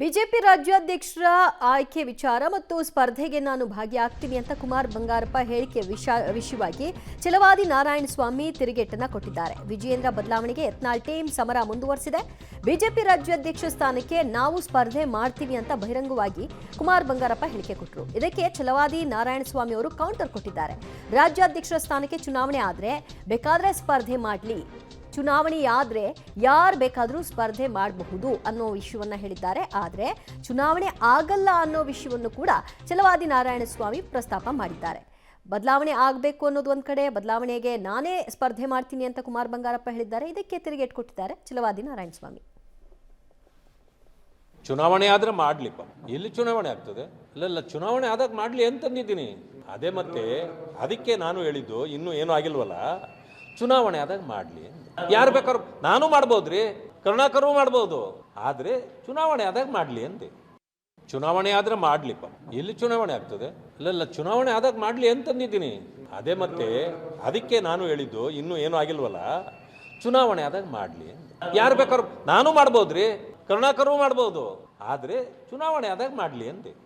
BJP ರಾಜ್ಯಾಧ್ಯಕ್ಷರ ಆಯ್ಕೆ ವಿಚಾರ ಮತ್ತು ಸ್ಪರ್ಧೆಗೆ ನಾನು ಭಾಗಿಯಾಗ್ತೀನಿ ಅಂತ ಕುಮಾರ್ ಬಂಗಾರಪ್ಪ ಹೇಳಿಕೆ ವಿಷಯವಾಗಿ ಛಲವಾದಿ ನಾರಾಯಣಸ್ವಾಮಿ ತಿರುಗೇಟನ್ನ ಕೊಟ್ಟಿದ್ದಾರೆ. ವಿಜಯೇಂದ್ರ ಬದಲಾವಣೆಗೆ ಯತ್ನಾಳ್ ಟೀಮ್ ಸಮರ ಮುಂದುವರೆಸಿದೆ. ಬಿಜೆಪಿ ರಾಜ್ಯಾಧ್ಯಕ್ಷ ಸ್ಥಾನಕ್ಕೆ ನಾವು ಸ್ಪರ್ಧೆ ಮಾಡ್ತೀವಿ ಅಂತ ಬಹಿರಂಗವಾಗಿ ಕುಮಾರ್ ಬಂಗಾರಪ್ಪ ಹೇಳಿಕೆ ಕೊಟ್ಟರು. ಇದಕ್ಕೆ ಛಲವಾದಿ ನಾರಾಯಣಸ್ವಾಮಿ ಅವರು ಕೌಂಟರ್ ಕೊಟ್ಟಿದ್ದಾರೆ. ರಾಜ್ಯಾಧ್ಯಕ್ಷರ ಸ್ಥಾನಕ್ಕೆ ಚುನಾವಣೆ ಆದ್ರೆ ಬೇಕಾದ್ರೆ ಸ್ಪರ್ಧೆ ಮಾಡಲಿ, ಚುನಾವಣೆಯಾದ್ರೆ ಯಾರು ಬೇಕಾದರೂ ಸ್ಪರ್ಧೆ ಮಾಡಬಹುದು ಅನ್ನೋ ವಿಷಯವನ್ನ ಹೇಳಿದ್ದಾರೆ. ಆದರೆ ಚುನಾವಣೆ ಆಗಲ್ಲ ಅನ್ನೋ ವಿಷಯವನ್ನು ಕೂಡ ಛಲವಾದಿ ನಾರಾಯಣಸ್ವಾಮಿ ಪ್ರಸ್ತಾಪ ಮಾಡಿದ್ದಾರೆ. ಬದಲಾವಣೆ ಆಗಬೇಕು ಅನ್ನೋದು ಒಂದ್ ಕಡೆ, ಬದಲಾವಣೆಗೆ ನಾನೇ ಸ್ಪರ್ಧೆ ಮಾಡ್ತೀನಿ ಅಂತ ಕುಮಾರ್ ಬಂಗಾರಪ್ಪ ಹೇಳಿದ್ದಾರೆ. ಇದಕ್ಕೆ ತಿರುಗೇಟು ಕೊಟ್ಟಿದ್ದಾರೆ ಛಲವಾದಿ ನಾರಾಯಣಸ್ವಾಮಿ. ಚುನಾವಣೆ ಆದ್ರೆ ಮಾಡ್ಲಿಪ್ಪ, ಎಲ್ಲಿ ಚುನಾವಣೆ ಆಗ್ತದೆ? ಇಲ್ಲ ಚುನಾವಣೆ ಆದಾಗ ಮಾಡ್ಲಿ ಅಂತಂದಿದ್ದೀನಿ. ಅದೇ ಮತ್ತೆ ಅದಕ್ಕೆ ನಾನು ಹೇಳಿದ್ದು ಇನ್ನೂ ಏನೂ ಆಗಿಲ್ವಲ್ಲ, ಚುನಾವಣೆ ಆದಾಗ ಮಾಡಲಿ. ಯಾರು ಬೇಕಾದ್ರು ನಾನು ಮಾಡ್ಬೋದ್ರಿ, ಕರುಣಾಕರು ಮಾಡ್ಬೋದು, ಆದರೆ ಚುನಾವಣೆ ಆದಾಗ ಮಾಡಲಿ ಅಂತೆ. ಚುನಾವಣೆ ಆದರೆ ಮಾಡಲಿಪ್ಪ, ಎಲ್ಲಿ ಚುನಾವಣೆ ಆಗ್ತದೆ? ಇಲ್ಲ ಚುನಾವಣೆ ಆದಾಗ ಮಾಡಲಿ ಅಂತಂದಿದ್ದೀನಿ. ಅದೇ ಮತ್ತೆ ಅದಕ್ಕೆ ನಾನು ಹೇಳಿದ್ದು ಇನ್ನೂ ಏನೂ ಆಗಿಲ್ವಲ್ಲ, ಚುನಾವಣೆ ಆದಾಗ ಮಾಡಲಿ. ಯಾರು ಬೇಕಾದ್ರು ನಾನು ಮಾಡ್ಬೋದ್ರಿ, ಕರುಣಾಕರು ಮಾಡ್ಬೋದು, ಆದರೆ ಚುನಾವಣೆ ಆದಾಗ ಮಾಡಲಿ ಅಂತೆ.